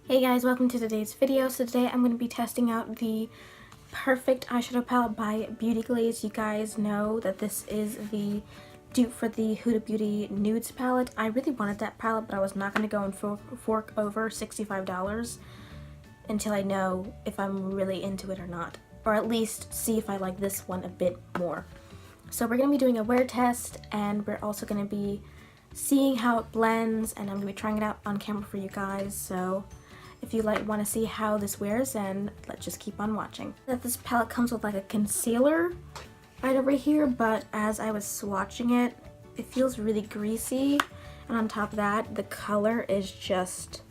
Hey guys, welcome to today's video. So today I'm going to be testing out the Perfect Eyeshadow Palette by Beauty Glaze. You guys know that this is the dupe for the Huda Beauty Nudes palette. I really wanted that palette, but I was not going to go and fork over $65 until I know if I'm really into it or not. Or at least see if I like this one a bit more. So we're going to be doing a wear test, and we're also going to be seeing how it blends, and I'm going to be trying it out on camera for you guys. So if you want to see how this wears, then let's just keep on watching. This palette comes with like a concealer right over here, but as I was swatching it, it feels really greasy. And on top of that, the color is just,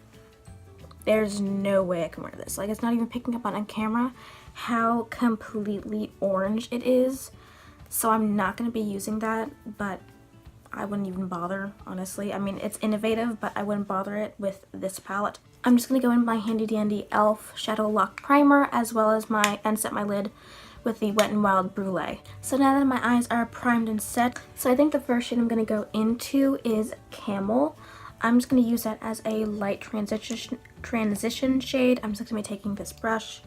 there's no way I can wear this. Like, it's not even picking up on camera how completely orange it is. So I'm not going to be using that, but I wouldn't even bother, honestly. I mean, it's innovative, but I wouldn't bother it with this palette. I'm just going to go in with my handy dandy e.l.f. Shadow Lock Primer, as well as and set my lid with the Wet n Wild Brulee. So now that my eyes are primed and set, so I think the first shade I'm going to go into is Camel. I'm just going to use that as a light transition shade. I'm just going to be taking this brush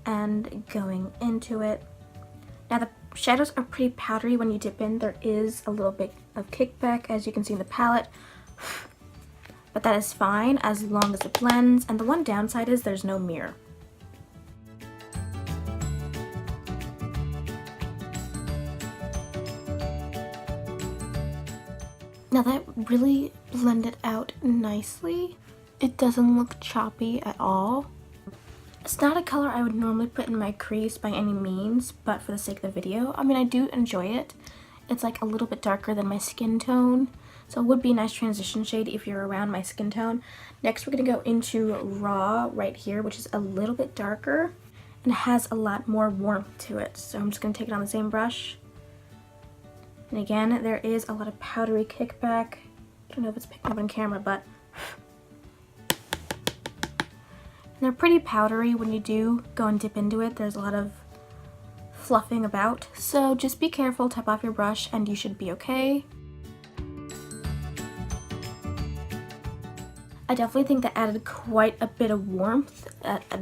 and going into it. Now the shadows are pretty powdery when you dip in. There is a little bit of kickback, as you can see in the palette, but that is fine as long as it blends. And the one downside is there's no mirror. Now that really blended out nicely. It doesn't look choppy at all. It's not a color I would normally put in my crease by any means, but for the sake of the video, I mean, I do enjoy it. It's like a little bit darker than my skin tone, so it would be a nice transition shade if you're around my skin tone. Next, we're going to go into Raw right here, which is a little bit darker and has a lot more warmth to it. So I'm just going to take it on the same brush. And again, there is a lot of powdery kickback. I don't know if it's picking up on camera, but they're pretty powdery when you do go and dip into it. There's a lot of fluffing about, so just be careful, tap off your brush, and you should be okay. I definitely think that added quite a bit of warmth,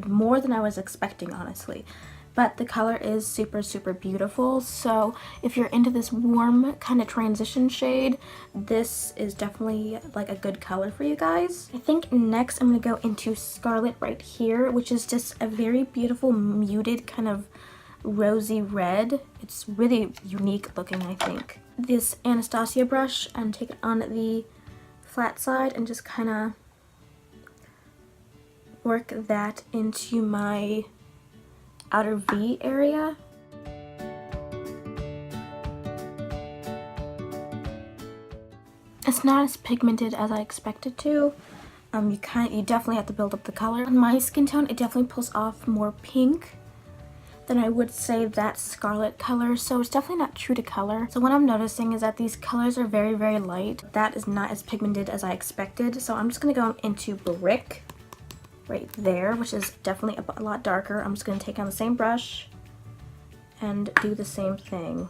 more than I was expecting, honestly. But the color is super, super beautiful, so if you're into this warm kind of transition shade, this is definitely like a good color for you guys. I think next I'm going to go into Scarlet right here, which is just a very beautiful muted kind of rosy red. It's really unique looking, I think. This Anastasia brush, and take it on the flat side and just kind of work that into my outer V area. It's not as pigmented as I expected to. You definitely have to build up the color. On my skin tone, it definitely pulls off more pink than I would say that Scarlet color, so it's definitely not true to color. So what I'm noticing is that these colors are very, very light. That is not as pigmented as I expected, so I'm just gonna go into Brick right there, which is definitely a lot darker. I'm just going to take on the same brush and do the same thing.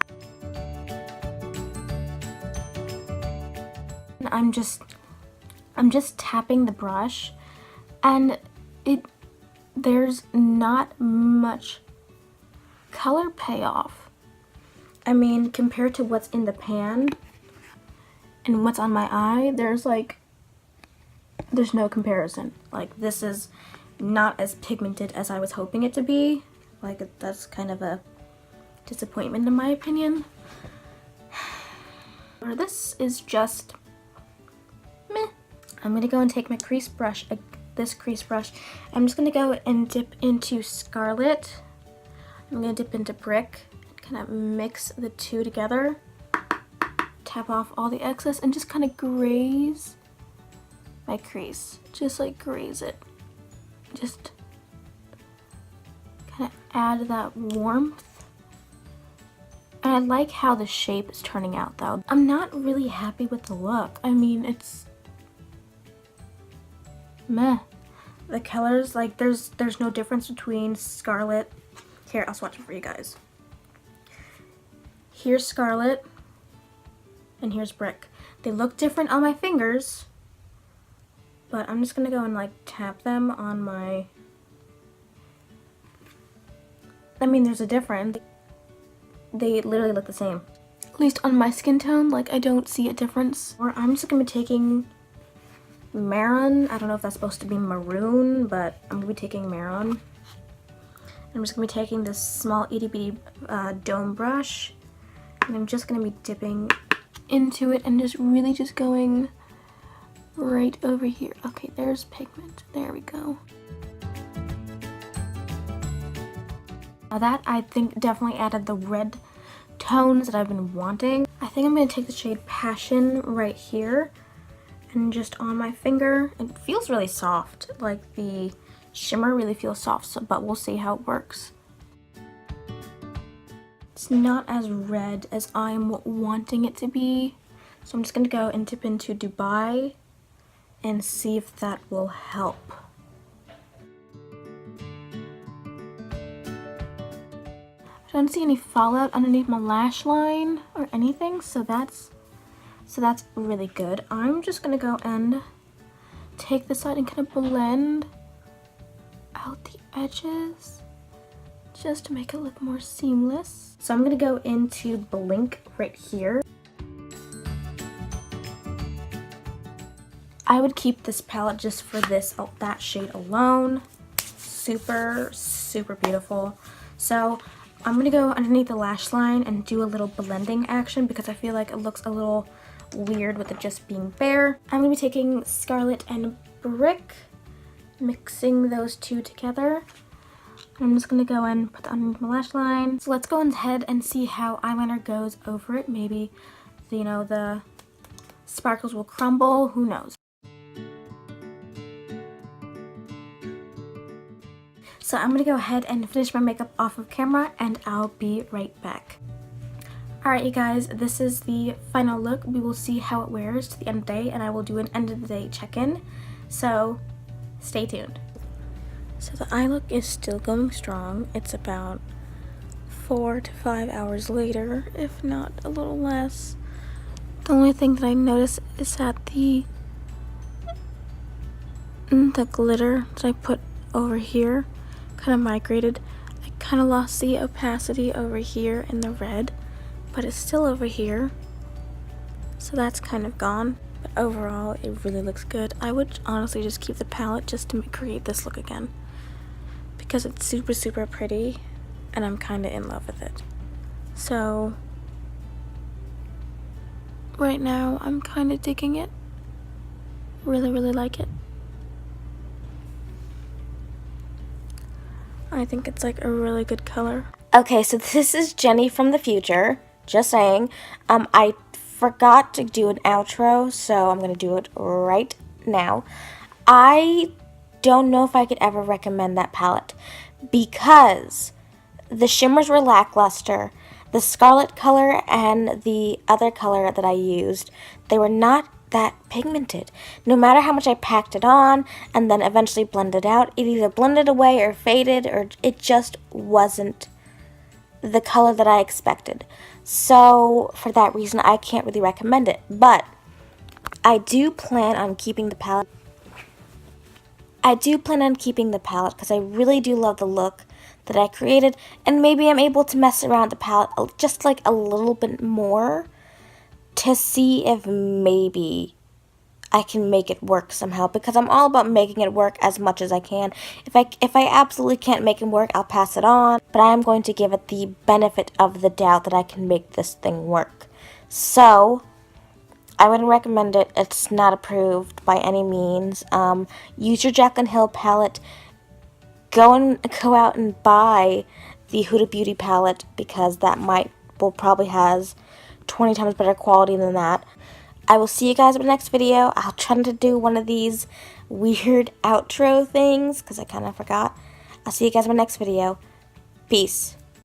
And I'm just tapping the brush, and there's not much color payoff. I mean, compared to what's in the pan and what's on my eye, there's no comparison. Like, this is not as pigmented as I was hoping it to be. Like, that's kind of a disappointment in my opinion. Or this is just meh. I'm gonna go and take my crease brush, this crease brush. I'm just gonna go and dip into Scarlet. I'm gonna dip into Brick, kind of mix the two together, tap off all the excess, and just kind of graze my crease. Just like graze it. Just kind of add that warmth. And I like how the shape is turning out though. I'm not really happy with the look. I mean, it's meh. The colors, like, there's no difference between Scarlet. Here, I'll swatch it for you guys. Here's Scarlet, and here's Brick. They look different on my fingers, but I'm just going to go and like tap them on my... I mean, there's a difference. They literally look the same. At least on my skin tone, like I don't see a difference. Or I'm just going to be taking Maroon. I don't know if that's supposed to be maroon, but I'm going to be taking Maroon. I'm just going to be taking this small itty bitty dome brush, and I'm just going to be dipping into it and just really just going right over here. Okay, there's pigment. There we go. Now that, I think, definitely added the red tones that I've been wanting. I think I'm going to take the shade Passion right here and just on my finger. It feels really soft, like the shimmer really feels soft, so, but we'll see how it works. It's not as red as I'm wanting it to be, so I'm just going to go and dip into Dubai and see if that will help. I don't see any fallout underneath my lash line or anything, so that's really good. I'm just gonna go and take this side and kind of blend out the edges just to make it look more seamless. So I'm gonna go into Blink right here. I would keep this palette just for that shade alone. Super, super beautiful. So I'm going to go underneath the lash line and do a little blending action because I feel like it looks a little weird with it just being bare. I'm going to be taking Scarlet and Brick, mixing those two together. I'm just going to go and put that underneath my lash line. So let's go ahead and see how eyeliner goes over it. Maybe, you know, the sparkles will crumble. Who knows? So I'm going to go ahead and finish my makeup off of camera and I'll be right back. Alright you guys, this is the final look. We will see how it wears to the end of the day and I will do an end of the day check-in. So stay tuned. So the eye look is still going strong. It's about 4 to 5 hours later, if not a little less. The only thing that I noticed is that the glitter that I put over here kind of migrated. I kind of lost the opacity over here in the red, but it's still over here, so that's kind of gone. But overall it really looks good. I would honestly just keep the palette just to create this look again because it's super, super pretty and I'm kind of in love with it. So right now I'm kind of digging it. Really, really like it. I think it's like a really good color. Okay, so this is Jenny from the future. Just saying. I forgot to do an outro, so I'm going to do it right now. I don't know if I could ever recommend that palette because the shimmers were lackluster. The scarlet color and the other color that I used, they were not that pigmented. No matter how much I packed it on and then eventually blended out, it either blended away or faded, or it just wasn't the color that I expected. So for that reason I can't really recommend it, but I do plan on keeping the palette. Because I really do love the look that I created, and maybe I'm able to mess around the palette just like a little bit more to see if maybe I can make it work somehow, because I'm all about making it work as much as I can. If I absolutely can't make it work, I'll pass it on, but I am going to give it the benefit of the doubt that I can make this thing work. So I wouldn't recommend it. It's not approved by any means. Use your Jaclyn Hill palette. Go out and buy the Huda Beauty palette, because that will probably has 20 times better quality than that. I will see you guys in the next video. I'll try to do one of these weird outro things because I kind of forgot. I'll see you guys in my next video. Peace.